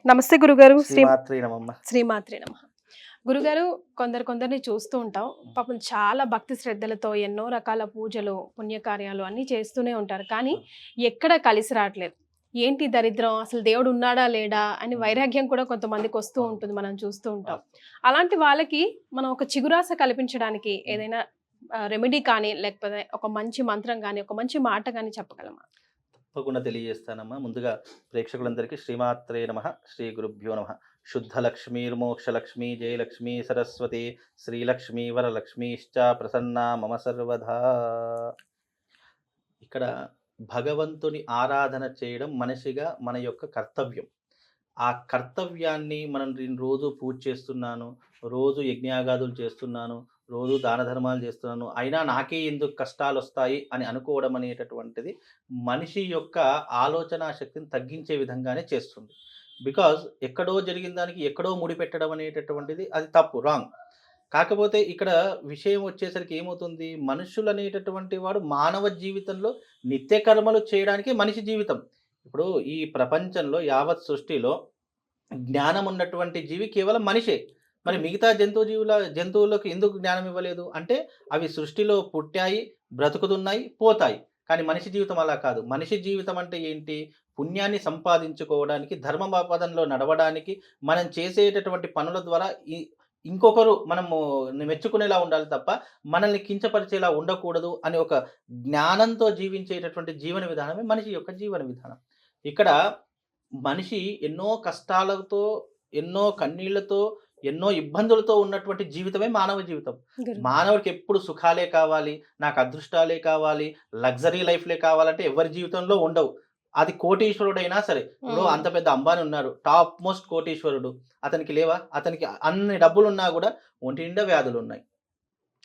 నమస్తే గురుగారు. శ్రీమాత్రే నమః. శ్రీమాత్రే నమః. గురుగారు, కొందరిని చూస్తూ ఉంటాం. పాపం చాలా భక్తి శ్రద్ధలతో ఎన్నో రకాల పూజలు, పుణ్యకార్యాలు అన్నీ చేస్తూనే ఉంటారు. కానీ ఎక్కడ కలిసి రావట్లేదు. ఏంటి దరిద్రం? అసలు దేవుడు ఉన్నాడా లేడా అని వైరాగ్యం కూడా కొంతమందికి వస్తూ ఉంటుంది. మనం చూస్తూ ఉంటాం. అలాంటి వాళ్ళకి మనం ఒక చిగురాస కల్పించడానికి ఏదైనా రెమెడీ కానీ, లేకపోతే ఒక మంచి మంత్రం కానీ, ఒక మంచి మాట కానీ చెప్పగలమా? తప్పకుండా తెలియజేస్తానమ్మా. ముందుగా ప్రేక్షకులందరికీ శ్రీమాత్రే నమః, శ్రీ గురుభ్యో నమః. శుద్ధ లక్ష్మీర్మోక్షలక్ష్మీ జయలక్ష్మీ సరస్వతి శ్రీలక్ష్మీ వరలక్ష్మీశ్చ ప్రసన్నా మమ సర్వదా. ఇక్కడ భగవంతుని ఆరాధన చేయడం మనిషిగా మన యొక్క కర్తవ్యం. ఆ కర్తవ్యాన్ని మనం నేను రోజు పూజ చేస్తున్నాను, రోజు యజ్ఞయాగాదులు చేస్తున్నాను, రోజు దాన ధర్మాలు చేస్తున్నాను, అయినా నాకే ఎందుకు కష్టాలు వస్తాయి అని అనుకోవడం అనేటటువంటిది మనిషి యొక్క ఆలోచన శక్తిని తగ్గించే విధంగానే చేస్తుంది. బికాజ్ ఎక్కడో జరిగిన దానికి ఎక్కడో ముడిపెట్టడం అనేటటువంటిది అది తప్పు, రాంగ్. కాకపోతే ఇక్కడ విషయం వచ్చేసరికి ఏమవుతుంది, మనుషులు అనేటటువంటి వాడు మానవ జీవితంలో నిత్య కర్మలు చేయడానికి మనిషి జీవితం. ఇప్పుడు ఈ ప్రపంచంలో యావత్ సృష్టిలో జ్ఞానం ఉన్నటువంటి జీవి కేవలం మనిషే. మరి మిగతా జంతువులకు ఎందుకు జ్ఞానం ఇవ్వలేదు అంటే అవి సృష్టిలో పుట్టాయి, బ్రతుకుతున్నాయి, పోతాయి. కానీ మనిషి జీవితం అలా కాదు. మనిషి జీవితం అంటే ఏంటి? పుణ్యాన్ని సంపాదించుకోవడానికి, ధర్మ పదంలో నడవడానికి, మనం చేసేటటువంటి పనుల ద్వారా ఇంకొకరు మనము మెచ్చుకునేలా ఉండాలి తప్ప మనల్ని కించపరిచేలా ఉండకూడదు అని ఒక జ్ఞానంతో జీవించేటటువంటి జీవన విధానమే మనిషి యొక్క జీవన విధానం. ఇక్కడ మనిషి ఎన్నో కష్టాలతో, ఎన్నో కన్నీళ్లతో, ఎన్నో ఇబ్బందులతో ఉన్నటువంటి జీవితమే మానవ జీవితం. మానవుడికి ఎప్పుడు సుఖాలే కావాలి, నాకు అదృష్టాలే కావాలి, లగ్జరీ లైఫ్లే కావాలంటే ఎవరి జీవితంలో ఉండవు. అది కోటీశ్వరుడైనా సరే. ఇప్పుడు అంత పెద్ద అంబానీ ఉన్నారు, టాప్ మోస్ట్ కోటీశ్వరుడు, అతనికి లేవా? అతనికి అన్ని డబ్బులు ఉన్నా కూడా ఒంటి నిండా వ్యాధులు ఉన్నాయి.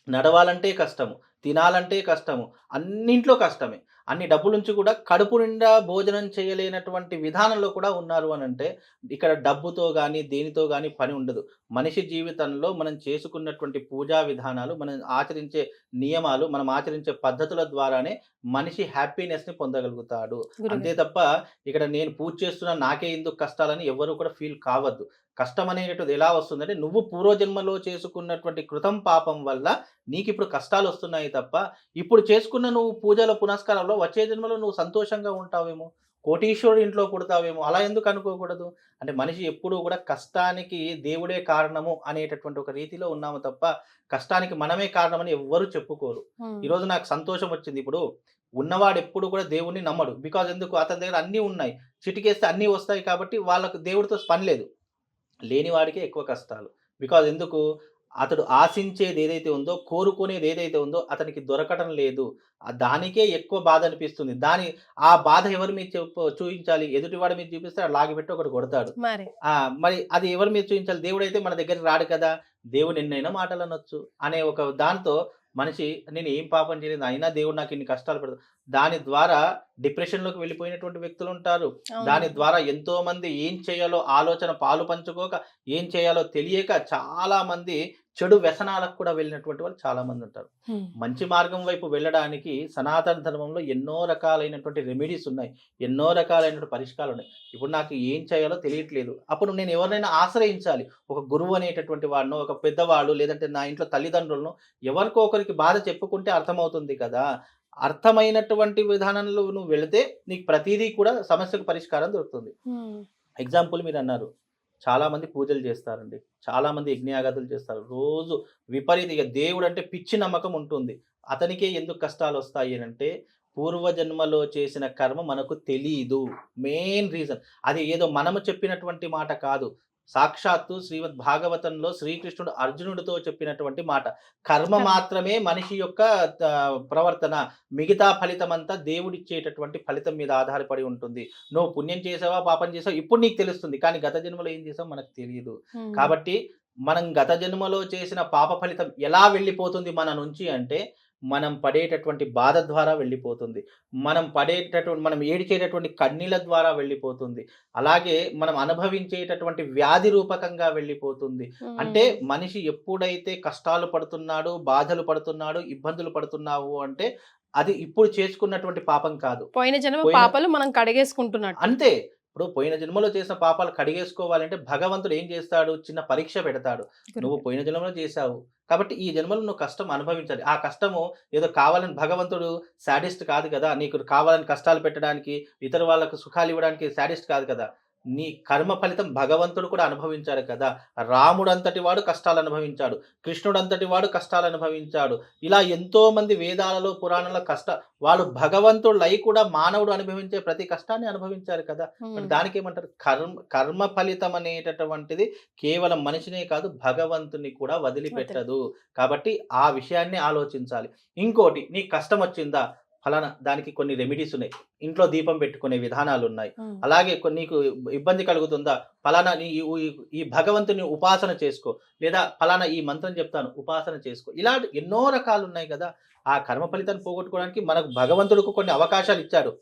నడవాలంటే కష్టము, తినాలంటే కష్టము, అన్నింట్లో కష్టమే. అన్ని డబ్బులుంచి కూడా కడుపు నిండా భోజనం చేయలేనటువంటి విధానంలో కూడా ఉన్నారు అని అంటే ఇక్కడ డబ్బుతో కానీ దేనితో కానీ పని ఉండదు. మనిషి జీవితంలో మనం చేసుకున్నటువంటి పూజా విధానాలు, మనం ఆచరించే నియమాలు, మనం ఆచరించే పద్ధతుల ద్వారానే మనిషి హ్యాపీనెస్ని పొందగలుగుతాడు. అంతే తప్ప ఇక్కడ నేను పూజ చేస్తున్నా నాకే ఎందుకు కష్టాలని ఎవరు కూడా ఫీల్ కావద్దు. కష్టం అనేటువంటిది ఎలా వస్తుందంటే నువ్వు పూర్వజన్మలో చేసుకున్నటువంటి కృతం పాపం వల్ల నీకు ఇప్పుడు కష్టాలు వస్తున్నాయి తప్ప ఇప్పుడు చేసుకున్న నువ్వు పూజల పునస్కారంలో వచ్చే జన్మలో నువ్వు సంతోషంగా ఉంటావేమో, కోటీశ్వరుడు ఇంట్లో పుడతావేమో. అలా ఎందుకు అనుకోకూడదు? అంటే మనిషి ఎప్పుడూ కూడా కష్టానికి దేవుడే కారణము అనేటటువంటి ఒక రీతిలో ఉన్నాము తప్ప కష్టానికి మనమే కారణమని ఎవ్వరూ చెప్పుకోరు. ఈరోజు నాకు సంతోషం వచ్చింది. ఇప్పుడు ఉన్నవాడు ఎప్పుడు కూడా దేవుణ్ణి నమ్మడు. బికాజ్ ఎందుకు? అతని దగ్గర అన్నీ ఉన్నాయి, చిటికేస్తే అన్నీ వస్తాయి కాబట్టి వాళ్ళకు దేవుడితో పని లేదు. లేనివాడికే ఎక్కువ కష్టాలు. బికాజ్ ఎందుకు? అతడు ఆశించేది ఏదైతే ఉందో, కోరుకునేది ఏదైతే ఉందో అతనికి దొరకటం లేదు. దానికే ఎక్కువ బాధ అనిపిస్తుంది. ఆ బాధ ఎవరి మీద చూయించాలి? ఎదుటివాడి మీద చూపిస్తే లాగిపెట్టి ఒకటి కొడతాడు. మరి అది ఎవరి మీద చూపించాలి? దేవుడైతే మన దగ్గరికి రాడు కదా. దేవుడు ఎన్నైనా మాటలు అనొచ్చు అనే ఒక దాంతో మనిషి నేను ఏం పాపం చేయలేదు అయినా దేవుడు నాకు ఇన్ని కష్టాలు పెడతాడు. దాని ద్వారా డిప్రెషన్లోకి వెళ్ళిపోయినటువంటి వ్యక్తులు ఉంటారు. దాని ద్వారా ఎంతో మంది ఏం చేయాలో ఆలోచన పాలు పంచుకోక, ఏం చేయాలో తెలియక చాలా మంది చెడు వ్యసనాలకు కూడా వెళ్ళినటువంటి వాళ్ళు చాలా మంది ఉంటారు. మంచి మార్గం వైపు వెళ్ళడానికి సనాతన ధర్మంలో ఎన్నో రకాలైనటువంటి రెమెడీస్ ఉన్నాయి, ఎన్నో రకాలైనటువంటి పరిష్కారాలు ఉన్నాయి. ఇప్పుడు నాకు ఏం చేయాలో తెలియట్లేదు, అప్పుడు నేను ఎవరినైనా ఆశ్రయించాలి. ఒక గురువు అనేటటువంటి వాడినో, ఒక పెద్దవాళ్ళు, లేదంటే నా ఇంట్లో తల్లిదండ్రులను ఎవరికో ఒకరికి బాధ చెప్పుకుంటే అర్థమవుతుంది కదా. అర్థమైనటువంటి విధానంలో నువ్వు వెళితే నీకు ప్రతిదీ కూడా సమస్యకు పరిష్కారం దొరుకుతుంది. ఎగ్జాంపుల్ మీరు అన్నారు, చాలా మంది పూజలు చేస్తారండి, చాలా మంది యజ్ఞయాగాదులు చేస్తారు, రోజు విపరీత దేవుడు అంటే పిచ్చి నమ్మకం ఉంటుంది. అతనికే ఎందుకు కష్టాలు వస్తాయి అంటే పూర్వజన్మలో చేసిన కర్మ మనకు తెలీదు. మెయిన్ రీజన్ అది. ఏదో మనము చెప్పినటువంటి మాట కాదు, సాక్షాత్తు శ్రీమద్ భాగవతంలో శ్రీకృష్ణుడు అర్జునుడితో చెప్పినటువంటి మాట. కర్మ మాత్రమే మనిషి యొక్క ప్రవర్తన, మిగతా ఫలితం అంతా దేవుడిచ్చేటటువంటి ఫలితం మీద ఆధారపడి ఉంటుంది. నువ్వు పుణ్యం చేసావా పాపం చేసావా ఇప్పుడు నీకు తెలుస్తుంది, కానీ గత జన్మలో ఏం చేసావు మనకు తెలియదు. కాబట్టి మనం గత జన్మలో చేసిన పాప ఫలితం ఎలా వెళ్ళిపోతుంది మన నుంచి అంటే మనం పడేటటువంటి బాధ ద్వారా వెళ్ళిపోతుంది, మనం ఏడిచేటటువంటి కన్నీళ్ళ ద్వారా వెళ్ళిపోతుంది, అలాగే మనం అనుభవించేటటువంటి వ్యాధి రూపకంగా వెళ్ళిపోతుంది. అంటే మనిషి ఎప్పుడైతే కష్టాలు పడుతున్నాడు, బాధలు పడుతున్నాడు, ఇబ్బందులు పడుతున్నావు అంటే అది ఇప్పుడు చేసుకున్నటువంటి పాపం కాదు, పోయిన జన్మ పాపాలు మనం కడిగేసుకుంటున్నట్టు అంతే. ఇప్పుడు పోయిన జన్మలో చేసిన పాపాలు కడిగేసుకోవాలంటే భగవంతుడు ఏం చేస్తాడు? చిన్న పరీక్ష పెడతాడు. నువ్వు గురుగారు. పోయిన జన్మలో చేశావు. కాబట్టి ఈ జన్మలో నువ్వు కష్టం అనుభవించాలి. ఆ కష్టము ఏదో కావాలని భగవంతుడు శాడిస్ట్ కాదు కదా! నీకు కావాలని కష్టాలు పెట్టడానికి, ఇతర వాళ్ళకు సుఖాలు ఇవ్వడానికి శాడిస్ట్ కాదు కదా! నీ కర్మ ఫలితం భగవంతుడు కూడా అనుభవించాడు కదా! రాముడంతటి వాడు కష్టాలు అనుభవించాడు. కృష్ణుడంతటి వాడు కష్టాలు అనుభవించాడు. ఇలా ఎంతోమంది వేదాలలో, పురాణాలలో వాళ్ళు భగవంతుడై కూడా మానవుడు అనుభవించే ప్రతి కష్టాన్ని అనుభవించారు కదా! మరి ఉమ్. దానికేమంటారు? కర్మ ఫలితం అనేటటువంటిది కేవలం మనిషినే కాదు భగవంతుని కూడా వదిలిపెట్టదు. కాబట్టి ఆ విషయాన్ని ఆలోచించాలి. ఇంకోటి నీకు కష్టం వచ్చిందా? ఫలానా దానికి కొన్ని రెమెడీస్ ఉన్నాయి. ఇంట్లో దీపం పెట్టుకునే విధానాలున్నాయి. ఉమ్. అలాగే నీకు ఇబ్బంది కలుగుతుందా? ఫలానా ఈ భగవంతుని ఉపాసన చేసుకో. లేదా ఫలానా ఈ మంత్రం చెప్తాను ఉపాసన చేసుకో. ఇలా ఎన్నో రకాలున్నాయి కదా! ఆ కర్మ ఫలితాన్ని పోగొట్టుకోవడానికి మనకు భగవంతుడుకు కొన్ని అవకాశాలు ఇచ్చాడు.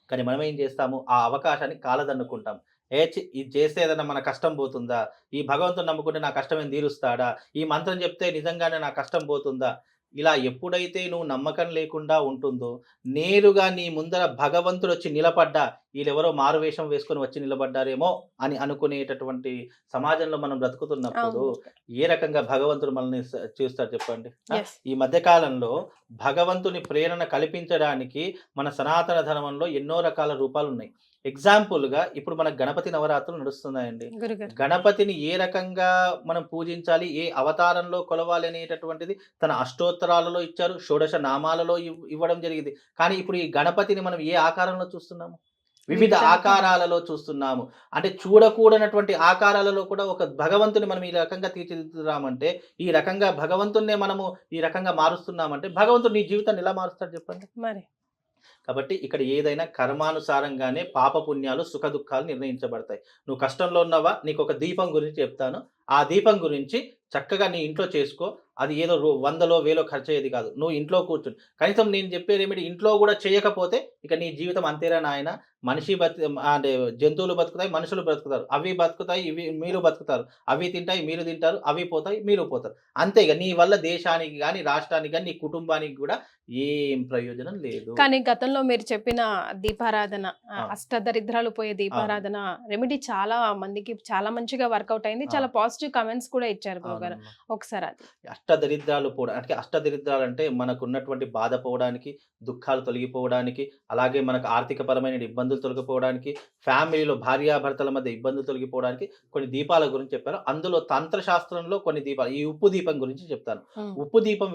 కానీ మనం ఏం చేస్తాము? ఆ అవకాశాన్ని కాలదన్నుకుంటాం. ఇది చేస్తే ఏదన్నా మన కష్టం పోతుందా? ఈ భగవంతుడిని నమ్ముకుంటే నా కష్టం ఏం తీరుస్తాడా? ఈ మంత్రం చెప్తే నిజంగానే నా కష్టం పోతుందా? ఇలా ఎప్పుడైతే నువ్వు నమ్మకం లేకుండా ఉంటుందో, నేరుగా నీ ముందర భగవంతుడొచ్చి నిలబడ్డా, ఈళ్ళెవరో మారువేషం వేసుకొని వచ్చి నిలబడ్డారేమో అని అనుకునేటటువంటి సమాజంలో మనం బ్రతుకుతున్నప్పుడు, అవును. ఏ రకంగా భగవంతుడు మనల్ని చూస్తాడు చెప్పండి? ఎస్. ఈ మధ్య కాలంలో భగవంతుని ప్రేరణ కల్పించడానికి మన సనాతన ధర్మంలో ఎన్నో రకాల రూపాలున్నాయి. ఎగ్జాంపుల్‌గా ఇప్పుడు మన గణపతి నవరాత్రులు నడుస్తున్నాయండి. గురుగారు. గణపతిని ఏ రకంగా మనం పూజించాలి, ఏ అవతారంలో కొలవాలి అనేటటువంటిది తన అష్టోత్తరాలలో ఇచ్చారు. షోడశ నామాలలో ఇవ్వడం జరిగింది. కానీ ఇప్పుడు ఈ గణపతిని మనం ఏ ఆకారంలో చూస్తున్నాము? వివిధ వివిధ ఆకారాలలో చూస్తున్నాము. అంటే చూడకూడనటువంటి ఆకారాలలో కూడా ఒక భగవంతుని మనం ఈ రకంగా తీర్చిదిద్దుతున్నామంటే, ఈ రకంగా భగవంతున్నే మనము ఈ రకంగా మారుస్తున్నామంటే, భగవంతుడు నీ జీవితాన్ని ఎలా మారుస్తాడు చెప్పండి? మరి. కాబట్టి ఇక్కడ ఏదైనా కర్మానుసారంగానే పాపపుణ్యాలు, సుఖదుఖాలు నిర్ణయించబడతాయి. నువ్వు కష్టంలో ఉన్నావా? నీకొక దీపం గురించి చెప్తాను. ఆ దీపం గురించి చక్కగా నీ ఇంట్లో చేసుకో. అది ఏదో 100లో, 1000లో ఖర్చయ్యేది కాదు. నువ్వు ఇంట్లో కూర్చొని కనీసం నేను చెప్పే రెమెడీ ఇంట్లో గూడా చేయకపోతే ఇక నీ జీవితం అంతేరా నాయనా! మనిషి అంటే జంతువులు బతుకుతాయి, మనుషులు బ్రతుకుతారు. అవి బతుకుతాయి, మీరు బతుకుతారు. అవి తింటాయి, మీరు తింటారు. అవి పోతాయి, మీరు పోతారు. అంతే ఇగ నీ వల్ల దేశానికి గాని, రాష్ట్రానికి గాని, నీ కుటుంబానికి గూడా ఏం ప్రయోజనం లేదు. కానీ గతంలో మీరు చెప్పిన దీపారాధన, ఆ! అష్టదరిద్రాలు పోయే అవును. దీపారాధన రెమెడీ చాలా మందికి చాలా మంచిగా వర్కౌట్ అయింది. ఆ! చాలా పాజిటివ్ కమెంట్స్ కూడా ఇచ్చారు గురుగారు. అవునమ్మా. ఒకసారి అది. అష్టదరిద్రాలు పోవడం అంటే అష్టదరిద్రాలంటే మనకున్నటువంటి బాధ పోవడానికి, దుఃఖాలు తొలగిపోవడానికి, అలాగే మనకు ఆర్థికపరమైన ఇబ్బందులు తొలగిపోవడానికి, ఫ్యామిలీలో భార్యాభర్తల మధ్య ఇబ్బందులు తొలగిపోవడానికి కొన్ని దీపాల గురించి చెప్పారు. అందులో తంత్రశాస్త్రంలో కొన్ని దీపాలు, ఈ ఉప్పు దీపం గురించి చెప్తాను. హ్మ్. ఉప్పు దీపం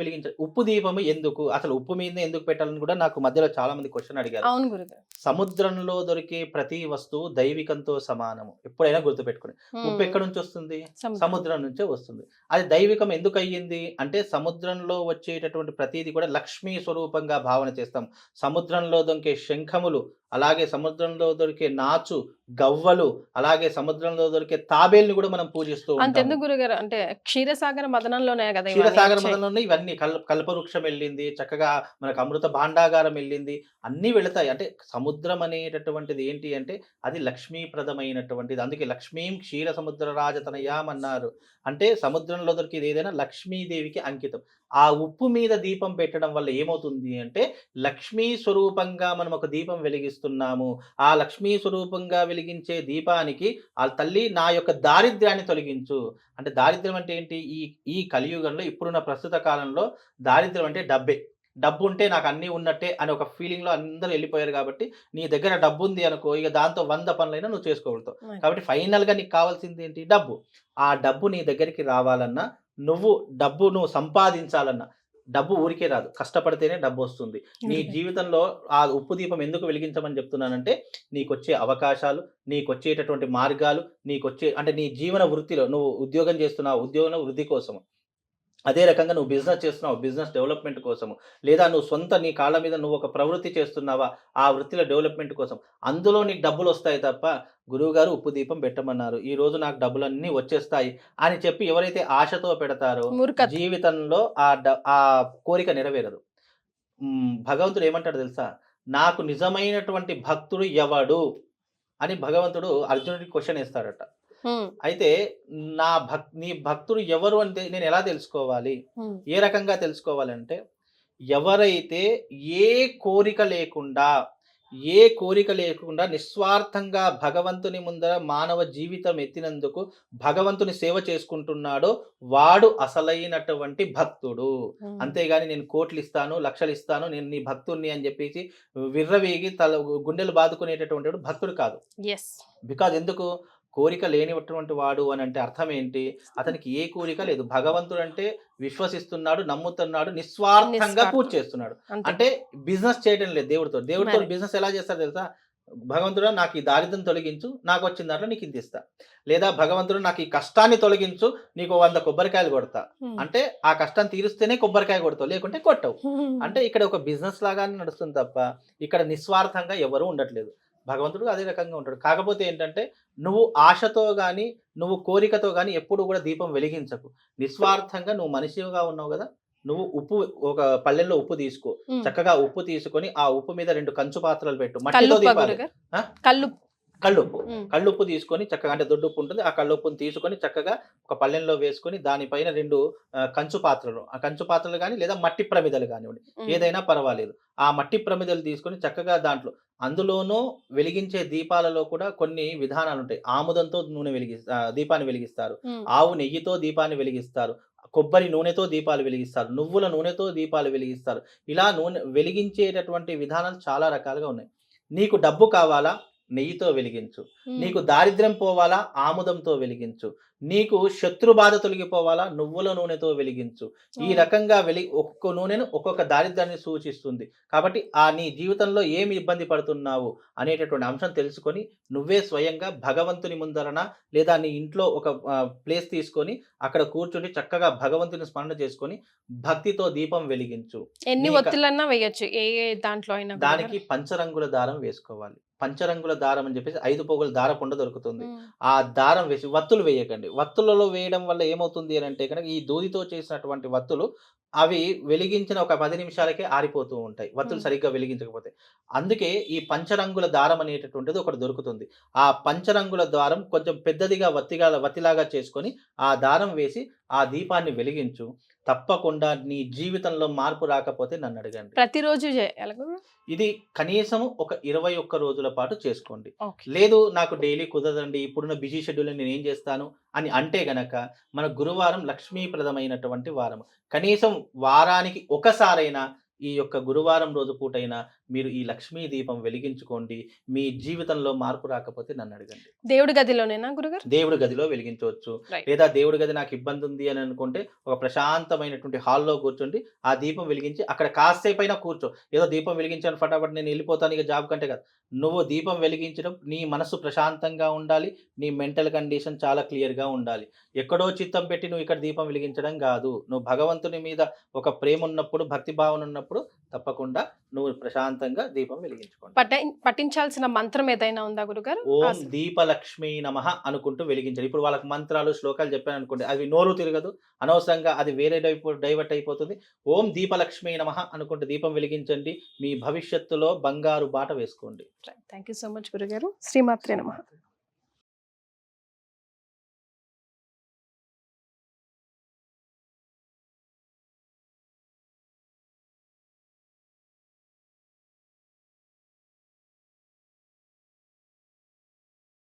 ఎందుకు? అసలు ఉప్పు మీదనే ఎందుకు పెట్టాలని కూడా నాకు మధ్యలో చాలా మంది క్వెషన్ అడిగారు. అవును గురుగారు. సముద్రంలో దొరికే ప్రతి వస్తువు దైవికంతో సమానము. ఎప్పుడైనా గుర్తుపెట్టుకోండి. ఉప్పు హ్మ్. ఎక్కడి నుంచి వస్తుంది? సముద్రం. సముద్రం నుంచే వస్తుంది. అది దైవికం ఎందుకు అయ్యింది? అంటే సముద్రంలో వచ్చేటటువంటి ప్రతీది కూడా లక్ష్మీ స్వరూపంగా భావన చేస్తాం. సముద్రంలో దొరికే శంఖములు, అలాగే సముద్రంలో దొరికే నాచు, గవ్వలు, అలాగే సముద్రంలో దొరికే తాబేలుని కూడా మనం పూజిస్తూ ఉంటాము. అంతెందుకు గురుగారు, అంటే క్షీరసాగర మదనంలోనే కదా ఇవన్నీ క్షీరసాగర వచ్చాయి. మదనంలో ఇవన్నీ కల్పవృక్షం వెళ్ళింది. చక్కగా మనకు అమృత భాండాగారం వెళ్ళింది. అన్నీ వెళతాయి. అంటే సముద్రం అనేటటువంటిది ఏంటి అంటే అది లక్ష్మీప్రదమైనటువంటిది. అందుకే లక్ష్మీం క్షీర సముద్ర రాజతనయాం అన్నారు. అంటే సముద్రంలో దొరికేది ఏదైనా లక్ష్మీదేవికి అంకితం. ఆ ఉప్పు మీద దీపం పెట్టడం వల్ల ఏమవుతుంది అంటే లక్ష్మీ స్వరూపంగా మనం ఒక దీపం వెలిగిస్తున్నాము. ఆ లక్ష్మీ స్వరూపంగా వెలిగించే దీపానికి ఆ తల్లి నా యొక్క దారిద్ర్యాన్ని తొలగించు. అంటే దారిద్ర్యం అంటే ఏంటి? ఈ కలియుగంలో ఇప్పుడున్న ప్రస్తుత కాలంలో దారిద్ర్యం అంటే డబ్బే. డబ్బుంటే నాకు అన్నీ ఉన్నట్టే అనే ఒక ఫీలింగ్‌లో అందరూ ఎళ్ళిపోయారు కాబట్టి, నీ దగ్గర డబ్బుంది అనుకో, ఇక దాంతో 100 పనులైనా నువ్వు చేసుకోగలుగుతావు. మరి. కాబట్టి ఫైనల్‌గా నీకు కావాల్సిందేంటి? డబ్బు. ఆ డబ్బు నీ దగ్గరికి రావాలన్నా, నువ్వు సంపాదించాలన్నా, డబ్బు ఊరికే రాదు. కష్టపడితేనే డబ్బొస్తుంది. నీ గురుగారు. జీవితంలో ఆ ఉప్పు దీపం ఎందుకు వెలిగించమని చెప్తున్నానంటే, నీకొచ్చే అవకాశాలు, నీకొచ్చేటటువంటి మార్గాలు, అంటే నీ జీవన వృత్తిలో నువ్వు ఉద్యోగం చేస్తున్నావు, ఉద్యోగంలో వృద్ధి కోసము. అదే రకంగా నువ్వు బిజినెస్ చేస్తున్నావు, బిజినెస్ డెవలప్‌మెంట్ కోసము. లేదా నీ కాళ్ళ మీద నువ్వు ఒక ప్రవృత్తి చేస్తున్నావా, ఆ వృత్తిలో డెవలప్‌మెంట్ కోసం. అందులో నీకు డబ్బులొస్తాయి తప్ప, గురువుగారు ఉప్పు దీపం పెట్టమన్నారు. ఈరోజు నాకు డబ్బులన్నీ వచ్చేస్తాయి అని చెప్పి ఎవరైతే ఆశతో పెడతారో, మూర్ఖత్వం. జీవితంలో ఆ కోరిక నెరవేరదు. భగవంతుడు ఏమంటాడో తెలుసా? నాకు నిజమైనటువంటి భక్తుడు ఎవడు? అని భగవంతుడు అర్జునుడికి క్వెషన్ ఏస్తాడట. హ్మ్. అయితే నీ భక్తుడు ఎవరు అంటే నేనెలా తెలుసుకోవాలి? హ్మ్. ఏ రకంగా తెలుసుకోవాలంటే, ఎవరైతే ఏ కోరిక లేకుండా, ఏ కోరిక లేకుండా నిస్వార్థంగా భగవంతుని ముందర మానవ జీవితం ఎత్తినందుకు భగవంతుని సేవ చేసుకుంటున్నాడో వాడు అసలైనటువంటి భక్తుడు. అంతేగాని నేను కోట్లు ఇస్తాను, లక్షలు ఇస్తాను, నేను నీ భక్తుడిని అని చెప్పేసి విర్రవీగి గుండెలు బాదుకునేటటువంటి వాడు భక్తుడు కాదు. ఎస్. బికాజ్ ఎందుకు? కోరిక లేనిటువంటి వాడు అని అంటే అర్థం ఏంటి? అతనికి ఏ కోరిక లేదు. భగవంతుడు అంటే విశ్వసిస్తున్నాడు, నమ్ముతున్నాడు, నిస్వార్థంగా పూజ చేస్తున్నాడు. అంటే బిజినెస్ చేయడం లేదు దేవుడితో. దేవుడితో బిజినెస్ ఎలా చేస్తారు తెలుసా? భగవంతుడా నాకు ఈ దారిద్ర్యం తొలగించు, నాకు వచ్చిన దాంట్లో నీకు ఇంత ఇస్తా. లేదా భగవంతుడు నాకు ఈ కష్టాన్ని తొలగించు, నీకు 100 కొబ్బరికాయలు కొడతా. అంటే ఆ కష్టాన్ని తీరుస్తేనే కొబ్బరికాయ కొడతావు, లేకుంటే కొట్టవు. అంటే ఇక్కడ ఒక బిజినెస్ లాగానే నడుస్తుంది తప్ప ఇక్కడ నిస్వార్థంగా ఎవరు ఉండట్లేదు. భగవంతుడు అదే రకంగా ఉంటాడు. కాకపోతే ఏంటంటే నువ్వు ఆశతో గాని, నువ్వు కోరికతో గాని ఎప్పుడు కూడా దీపం వెలిగించకు. నిస్వార్థంగా నువ్వు మనిషిగా ఉన్నావు కదా, నువ్వు ఉప్పు ఒక పళ్ళెంలో ఉప్పు తీసుకో. చక్కగా ఉప్పు తీసుకొని ఆ ఉప్పు మీద 2 కంచు పాత్రలు పెట్టు. మట్టితో దీపాలు. కళ్ళుప్పు. కళ్ళుప్పు తీసుకొని చక్కగా, అంటే దొడ్డుప్పు ఉంటుంది, ఆ కళ్ళుప్పుని తీసుకొని చక్కగా ఒక పళ్ళెంలో వేసుకొని దానిపైన 2 కంచు పాత్రలు, ఆ కంచు పాత్రలు కానీ లేదా మట్టి ప్రమిదలు కానివ్వండి, ఏదైనా పర్వాలేదు. ఆ మట్టి ప్రమిదలు తీసుకొని చక్కగా దాంట్లో, అందులోనూ వెలిగించే దీపాలలో కూడా కొన్ని విధానాలు ఉంటాయి. ఆముదంతో దీపాన్ని వెలిగిస్తారు, ఆవు నెయ్యితో దీపాన్ని వెలిగిస్తారు, కొబ్బరి నూనెతో దీపాలు వెలిగిస్తారు, నువ్వుల నూనెతో దీపాలు వెలిగిస్తారు. ఇలా నూనె వెలిగించేటటువంటి విధానాలు చాలా రకాలుగా ఉన్నాయి. నీకు డబ్బు కావాలా? నెయ్యితో వెలిగించు. నీకు దారిద్ర్యం పోవాలా? ఆముదంతో వెలిగించు. నీకు శత్రు బాధ తొలగిపోవాలా? నువ్వుల నూనెతో వెలిగించు. ఈ రకంగా ఒక్కొక్క నూనెను ఒక్కొక్క దారిద్ర్యాన్ని సూచిస్తుంది. కాబట్టి నీ జీవితంలో ఏమి ఇబ్బంది పడుతున్నావు అనేటటువంటి అంశం తెలుసుకొని నువ్వే స్వయంగా భగవంతుని ముందరన లేదా నీ ఇంట్లో ఒక ప్లేస్ తీసుకొని అక్కడ కూర్చుని చక్కగా భగవంతుని స్మరణ చేసుకొని భక్తితో దీపం వెలిగించు. ఎన్ని ఒత్తులన్నా వేయొచ్చు, ఏ దాంట్లో అయినా. దానికి పంచరంగుల దారం వేసుకోవాలి. పంచరంగుల దారం అని చెప్పేసి 5 పోగుల దారపుండ దొరుకుతుంది. ఆ దారం వేసి, వత్తులు వేయకండి. వత్తులలో వేయడం వల్ల ఏమవుతుంది అని అంటే కనుక ఈ దూదితో చేసినటువంటి వత్తులు అవి వెలిగించిన ఒక 10 నిమిషాలకే ఆరిపోతూ ఉంటాయి, వత్తులు సరిగ్గా వెలిగించకపోతే. అందుకే ఈ పంచరంగుల దారం అనేటటువంటిది ఒకటి దొరుకుతుంది. ఆ పంచరంగుల దారం కొంచెం పెద్దదిగా వత్తిలాగా చేసుకొని ఆ దారం వేసి ఆ దీపాన్ని వెలిగించు. తప్పకుండా నీ జీవితంలో మార్పు రాకపోతే నన్ను అడగండి. ప్రతిరోజు ఇది కనీసం ఒక 21 రోజుల పాటు చేసుకోండి. లేదు నాకు డైలీ కుదరదండి, ఇప్పుడున్న బిజీ షెడ్యూల్ నేను ఏం చేస్తాను అని అంటే గనక, మన గురువారం లక్ష్మీప్రదమైనటువంటి వారం. కనీసం వారానికి ఒకసారైనా ఈ యొక్క గురువారం రోజు పూటైనా మీరు ఈ లక్ష్మీ దీపం వెలిగించుకోండి. మీ జీవితంలో మార్పు రాకపోతే నన్ను అడగండి. దేవుడి గదిలోనేనా గురుగారు? దేవుడి గదిలో వెలిగించవచ్చు. లేదా దేవుడి గది నాకు ఇబ్బంది ఉంది అని అనుకుంటే ఒక ప్రశాంతమైనటువంటి హాల్లో కూర్చోండి, ఆ దీపం వెలిగించి అక్కడ కాసేపు అయినా కూర్చో. ఏదో దీపం వెలిగించాను ఫటాఫట్ నేను వెళ్ళిపోతాను ఇక జాబ్ కంటే కాదు. నువ్వు దీపం వెలిగించడం, నీ మనసు ప్రశాంతంగా ఉండాలి, నీ మెంటల్ కండిషన్ చాలా క్లియర్గా ఉండాలి. ఎక్కడో చిత్తం పెట్టి నువ్వు ఇక్కడ దీపం వెలిగించడం కాదు. నువ్వు భగవంతుని మీద ఒక ప్రేమ ఉన్నప్పుడు, భక్తి భావన ఉన్నప్పుడు తప్పకుండా నువ్వు ప్రశాంతంగా దీపం వెలిగించుకోండి. పఠించాల్సిన మంత్రం ఏదైనా ఉందా గురుగారు? ఓం దీపలక్ష్మీ నమః అనుకుంటూ వెలిగించాలి. ఇప్పుడు వాళ్ళకి మంత్రాలు శ్లోకాలు చెప్పాను అనుకోండి, అవి నోరు తిరగదు, అనవసరంగా అది వేరే డైవర్ట్ అయిపోతుంది. ఓం దీపలక్ష్మీ నమః అనుకుంటూ దీపం వెలిగించండి. మీ భవిష్యత్తులో బంగారు బాట వేసుకోండి. థ్యాంక్ యూ సో మచ్ గురుగారు. శ్రీమాత్రే నమః.